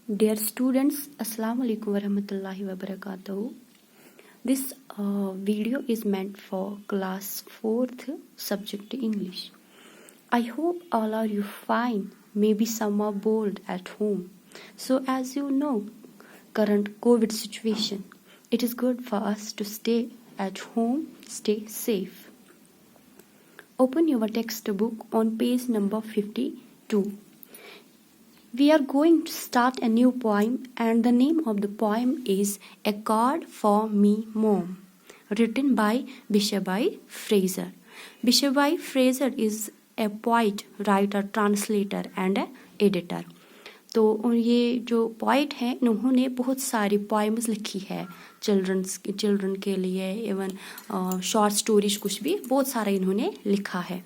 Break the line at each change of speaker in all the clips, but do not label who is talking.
Dear students, Assalamu alaikum warahmatullahi wabarakatuh. This video is meant for class 4th subject English. I hope all are you fine. Maybe some are bored at home. So as you know, current COVID situation, it is good for us to stay at home, stay safe. Open your textbook on page number 52. We are going to start a new poem, and the name of the poem is A Card for Me Mom, written by Bishabai Fraser. Bishabai Fraser is a poet, writer, translator and an editor. तो ये जो poet हैं इन्होंने बहुत सारी poems लिखी है children के लिए, इवन शॉर्ट स्टोरीज कुछ भी बहुत सारा इन्होंने लिखा है.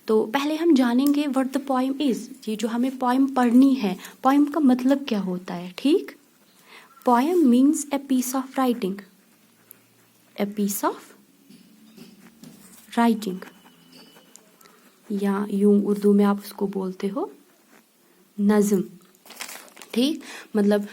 तो पहले हम जानेंगे व्हाट द पोएम इज. ये जो हमें पोएम पढ़नी है, पोएम का मतलब क्या होता है. ठीक, poem means a piece of writing. A piece of writing, या यूं उर्दू में आप उसको बोलते हो नज़्म. ठीक, मतलब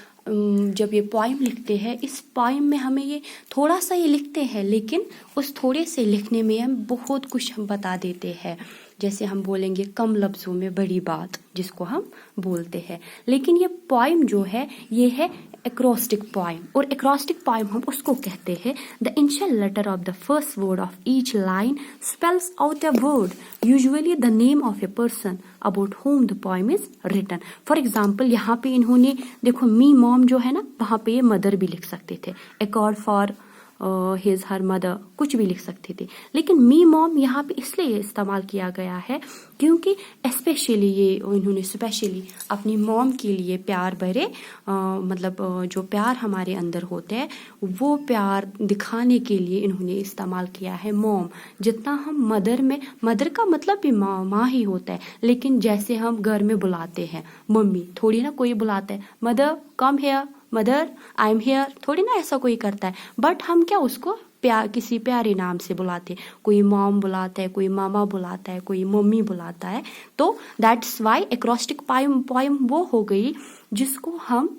जब ये पोएम लिखते हैं, इस पोएम में हमें ये थोड़ा सा ये लिखते हैं, लेकिन उस थोड़े से लिखने में हम बहुत कुछ हम बता देते हैं. जैसे हम बोलेंगे कम लफ्ज़ों में बड़ी बात, जिसको हम बोलते हैं. लेकिन ये पोएम जो है ये है एक्रोस्टिक पोएम, और एक्रोस्टिक पोएम हम उसको कहते हैं the initial letter of the first word of each line spells out a word, usually the name of a person about whom the poem is written. For example यहाँ पे इन्होंने देखो मी mom जो है ना, वहाँ पे ये मदर भी लिख सकते थे. A card for his her mother कुछ भी लिख सकते थे, लेकिन मी मॉम यहाँ पे इसलिए इस्तेमाल किया गया है क्योंकि स्पेशली ये इन्होंने स्पेशली अपनी मॉम के लिए प्यार भरे मतलब जो प्यार हमारे अंदर होते हैं वो प्यार दिखाने के लिए इन्होंने इस्तेमाल किया है मॉम. जितना हम मदर में, मदर का मतलब भी माँ ही होता है, लेकिन जैसे हम घर में बुलाते हैं मम्मी, थोड़ी ना कोई बुलाता है mother come here, mother I am here, थोड़ी ना ऐसा कोई करता है. बट हम क्या उसको किसी प्यारे नाम से बुलाते हैं. कोई मॉम बुलाता है, कोई मामा बुलाता है, कोई मम्मी बुलाता है. तो दैट्स वाई एक्रोस्टिक पोएम वो हो गई जिसको हम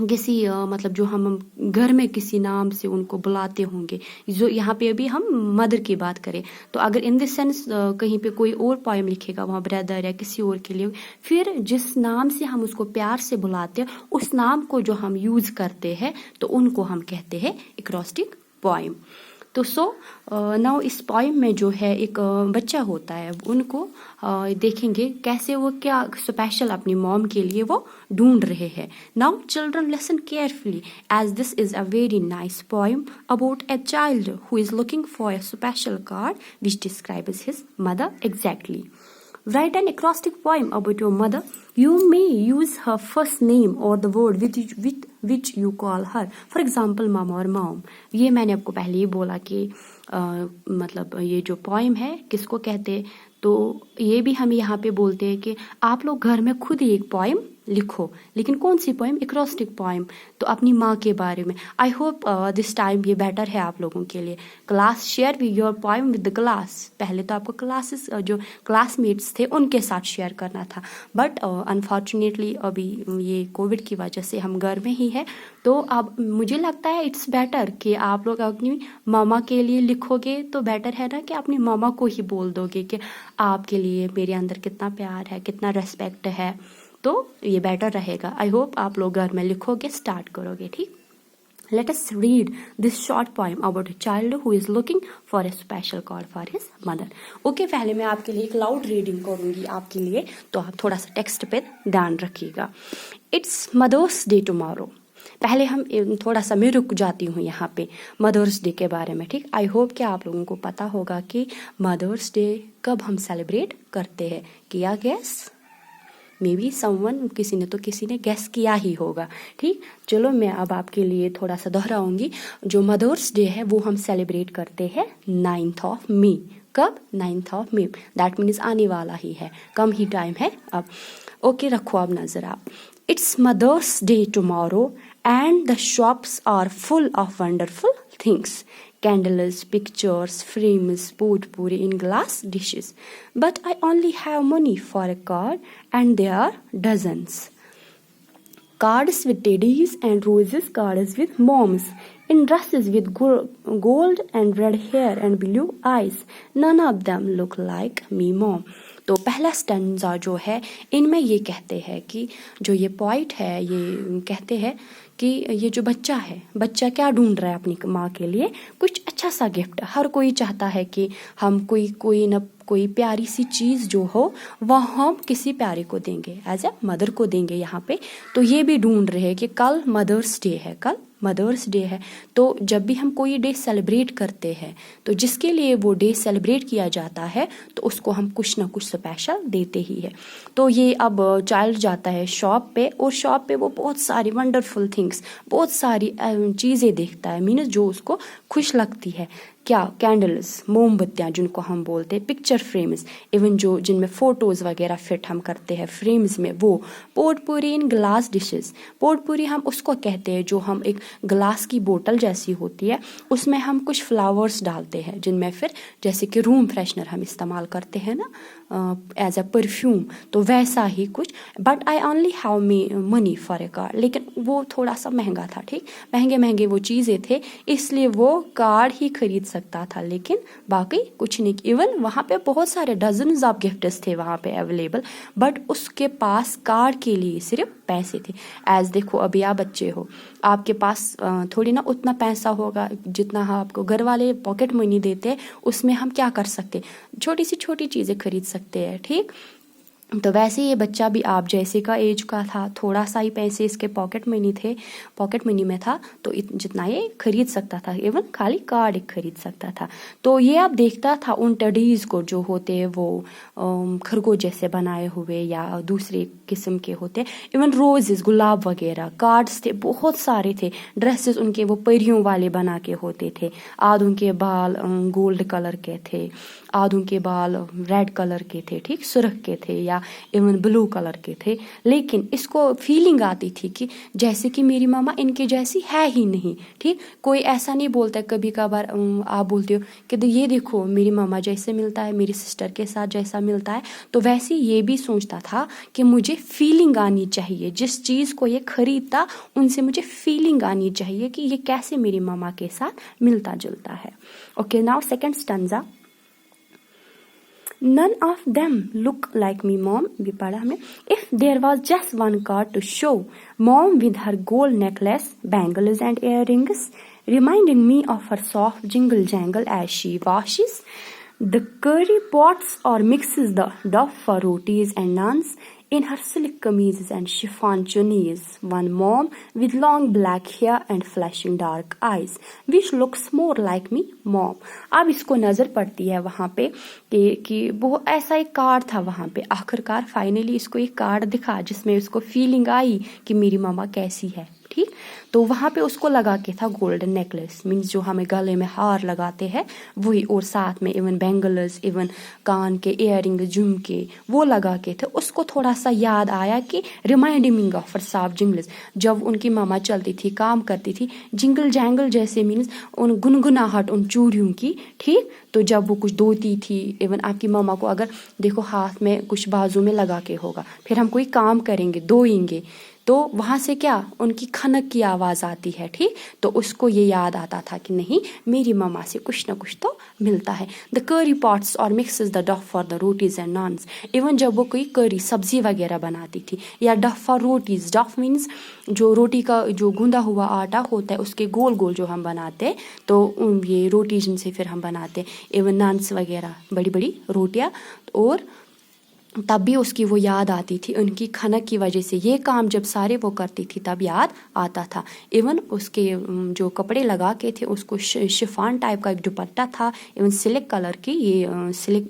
किसी मतलब जो हम घर में किसी नाम से उनको बुलाते होंगे. जो यहाँ पे अभी हम मदर की बात करें, तो अगर इन दिस सेंस कहीं पे कोई और पोएम लिखेगा वहाँ ब्रदर या किसी और के लिए, फिर जिस नाम से हम उसको प्यार से बुलाते हैं उस नाम को जो हम यूज करते हैं तो उनको हम कहते हैं एक्रोस्टिक पोएम. तो नाउ इस पोएम में जो है एक बच्चा होता है, उनको देखेंगे कैसे वो क्या स्पेशल अपनी मॉम के लिए वो ढूंढ रहे हैं. Now children listen carefully as this is a very nice poem about a child who is looking for a special card which describes his mother exactly. Write an acrostic poem about your mother. You may use her first name or the word which you call her. For example, mama और mom. ये मैंने आपको पहले ही बोला कि मतलब ये जो पोएम है किसको कहते हैं. तो ये भी हम यहाँ पे बोलते हैं कि आप लोग घर में खुद ही एक पोएम लिखो. लेकिन कौन सी पोएम? Acrostic poem. तो अपनी माँ के बारे में. आई होप दिस टाइम ये बेटर है आप लोगों के लिए. Class share with your poem with the class. पहले तो आपको क्लासेस जो क्लासमेट्स थे उनके साथ शेयर करना था, बट अनफॉर्चुनेटली अभी ये कोविड की वजह से हम घर में ही है. तो अब मुझे लगता है इट्स बेटर कि आप लोग अपनी मामा के लिए लिखोगे तो बेटर है ना कि अपनी मामा को ही बोल दोगे कि आपके लिए मेरे अंदर कितना प्यार है, कितना रेस्पेक्ट है. तो ये बेटर रहेगा. आई होप आप लोग घर में लिखोगे, स्टार्ट करोगे. ठीक, let us read this short poem about a child who is looking for a special card for his mother. Okay, पहले मैं आपके लिए एक लाउड रीडिंग करूंगी आपके लिए, तो आप थोड़ा सा टेक्स्ट पे ध्यान रखिएगा. It's mother's day tomorrow. पहले हम थोड़ा सा मैं रुक जाती हूँ यहाँ पे मदर्स डे के बारे में. ठीक, आई होप कि आप लोगों को पता होगा कि मदर्स डे कब हम सेलिब्रेट करते हैं. किया गैस? मे बी समवन, किसी ने गैस किया ही होगा. ठीक, चलो मैं अब आपके लिए थोड़ा सा दोहराऊंगी. जो मदर्स डे है वो हम सेलिब्रेट करते हैं 9th ऑफ मे. कब? 9th of May. That means आने वाला ही है, कम ही टाइम है अब. ओके, रखो अब नजर आप. It's mother's day tomorrow and the shops are full of wonderful things. Candles, pictures, frames, potpourri in glass dishes. But I only have money for a card and there are dozens. cards with daddies and roses, cards with moms, in dresses with gold and red hair and blue eyes. None of them look like me, mom. तो पहला stanza जो है इनमें ये कहते हैं कि जो ये पॉइंट है ये कहते हैं कि ये जो बच्चा है, बच्चा क्या ढूंढ रहा है अपनी माँ के लिए, कुछ अच्छा सा गिफ्ट. हर कोई चाहता है कि हम कोई प्यारी सी चीज़ जो हो वह हम किसी प्यारे को देंगे, एज ए मदर को देंगे यहाँ पे. तो ये भी ढूंढ रहे हैं कि कल मदर्स डे है, कल मदर्स डे है. तो जब भी हम कोई डे सेलिब्रेट करते हैं तो जिसके लिए वो डे सेलिब्रेट किया जाता है तो उसको हम कुछ ना कुछ स्पेशल देते ही है. तो ये अब चाइल्ड जाता है शॉप पे और शॉप पे वो बहुत सारी वंडरफुल थिंग्स, बहुत सारी चीज़ें देखता है, मीन्स जो उसको खुश लगती है. क्या, कैंडल्स, मोमबत्तियाँ जिनको हम बोलते हैं, पिक्चर फ्रेम्स, इवन जो जिनमें फ़ोटोज़ वगैरह फिट हम करते हैं फ्रेम्स में, वो potpourri in glass dishes. Potpourri हम उसको कहते हैं जो हम एक ग्लास की बोतल जैसी होती है, उसमें हम कुछ फ्लावर्स डालते हैं जिनमें फिर जैसे कि रूम फ्रेशनर हम इस्तेमाल करते हैं ना एज अ परफ्यूम, तो वैसा ही कुछ. But I only have money for a card. लेकिन वो थोड़ा सा महंगा था, ठीक, महंगे वो चीज़ें थे, इसलिए वो कार्ड ही खरीद सकता था, लेकिन बाकी कुछ नहीं. इवन वहाँ पे बहुत सारे डजन्स ऑफ गिफ्ट्स थे वहाँ पे अवेलेबल, बट उसके पास कार्ड के लिए सिर्फ पैसे थे. एज देखो अभी आप बच्चे हो, आपके पास थोड़ी ना उतना पैसा होगा जितना आपको घर वाले पॉकेट मनी देते हैं, उसमें हम क्या कर सकते, छोटी सी छोटी चीज़ें खरीद सकते हैं, ठीक. तो वैसे ये बच्चा भी आप जैसे का एज का था, थोड़ा सा ही पैसे इसके पॉकेट मनी में था, तो जितना ये खरीद सकता था, इवन खाली कार्ड एक खरीद सकता था. तो ये आप देखता था उन टेडीज़ को जो होते हैं वो खरगोश जैसे बनाए हुए या दूसरे किस्म के होते, इवन रोजेस, गुलाब वगैरह, कार्ड्स थे, बहुत सारे थे. ड्रेसेस उनके वो परियों वाले बना के होते थे. आधों के बाल गोल्ड कलर के थे, आधों के बाल रेड कलर के थे, ठीक, सुर्ख के थे या इवन ब्लू कलर के थे. लेकिन इसको फीलिंग आती थी कि जैसे कि मेरी मामा इनके जैसी है ही नहीं, ठीक. कोई ऐसा नहीं बोलता, कभी कभार आप बोलते हो कि ये देखो मेरी मामा जैसे मिलता है, मेरी सिस्टर के साथ जैसा मिलता है, तो वैसे ये भी सोचता था कि मुझे फीलिंग आनी चाहिए, जिस चीज़ को ये खरीदता उनसे मुझे फीलिंग आनी चाहिए कि ये कैसे मेरी मामा के साथ मिलता जुलता है. Okay, now second stanza. None of them look like me, mom. भी पढ़ा हमने. If there was just one card to show, mom with her gold necklace, bangles and earrings, reminding me of her soft jingle jangle as she washes the curry pots or mixes the dough for rotis and naans in her silk kameezes and chiffon chunies. One mom with long black hair and flashing dark eyes, which looks more like me, mom. अब इसको नज़र पड़ती है वहाँ पे कि वो ऐसा एक कार्ड था वहाँ पे. आखिरकार फाइनली इसको एक कार्ड दिखा जिसमें उसको फीलिंग आई कि मेरी मामा कैसी है, ठीक. तो वहाँ पे उसको लगा के था गोल्डन नेकलेस, मीन्स जो हमें गले में हार लगाते हैं वही, और साथ में इवन बैंगल्स, इवन कान के इयररिंग, झुमके वो लगा के थे. उसको थोड़ा सा याद आया कि रिमाइंडिंग ऑफ साफ जिंगल्स, जब उनकी मामा चलती थी, काम करती थी, जिंगल जैंगल जैसे मीन्स उन गुनगुनाहट उन चूड़ियों की, ठीक. तो जब वो कुछ धोती थी, इवन आपकी मामा को अगर देखो हाथ में कुछ बाजू में लगा के होगा, फिर हम कोई काम करेंगे, धोएंगे, तो वहाँ से क्या उनकी खनक की आवाज़ आती है, ठीक. तो उसको ये याद आता था कि नहीं मेरी मामा से कुछ ना कुछ तो मिलता है. द करी पॉट्स और mixes the dough for the rotis and naans. Even जब वो कोई करी सब्जी वगैरह बनाती थी, या डफ फॉर रोटीज, डफ मीन्स जो रोटी का जो गूंदा हुआ आटा होता है उसके गोल गोल जो हम बनाते हैं, तो ये रोटी जिनसे फिर हम बनाते हैं, इवन नान्स वगैरह, बड़ी बड़ी रोटियाँ. और तब भी उसकी वो याद आती थी, उनकी खनक की वजह से ये काम जब सारे वो करती थी तब याद आता था. इवन उसके जो कपड़े लगा के थे उसको शिफॉन टाइप का एक दुपट्टा था, इवन सिल्क कलर की, ये सिल्क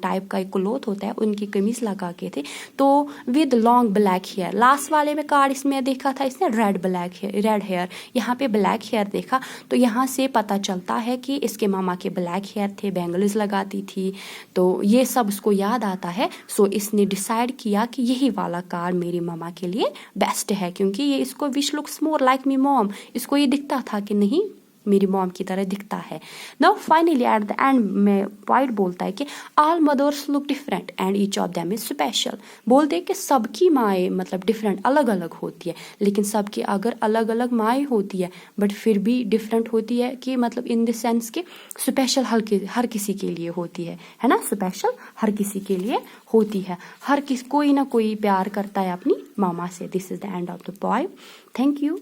टाइप का एक क्लोथ होता है, उनकी कमीज लगा के थे. तो with long black hair. Last वाले में कार्ड इसमें देखा था इसने रेड हेयर, यहाँ पे ब्लैक हेयर देखा, तो यहाँ से पता चलता है कि इसके मामा के ब्लैक हेयर थे, बैंगल्स लगाती थी, तो ये सब उसको याद आता है. सो इसने डिसाइड किया कि यही वाला कार्ड मेरी मामा के लिए बेस्ट है, क्योंकि ये इसको which looks more like me mom, इसको ये दिखता था कि नहीं میری موم کی طرح دکھتا ہے. Now finally at the end میں پوائٹ بولتا ہے کہ all mothers look different and each of them is special. بولتے ہیں کہ سب کی مائیں مطلب ڈفرینٹ الگ الگ ہوتی ہے, لیکن سب کی اگر الگ الگ مائیں ہوتی ہے بٹ پھر بھی ڈفرینٹ ہوتی ہے, کہ مطلب ان دا سینس کہ اسپیشل ہر کسی کے لیے ہوتی ہے نا, اسپیشل ہر کسی کے لیے ہوتی ہے, کوئی نہ کوئی پیار کرتا ہے اپنی ماما سے. This is the end of the poem. Thank you.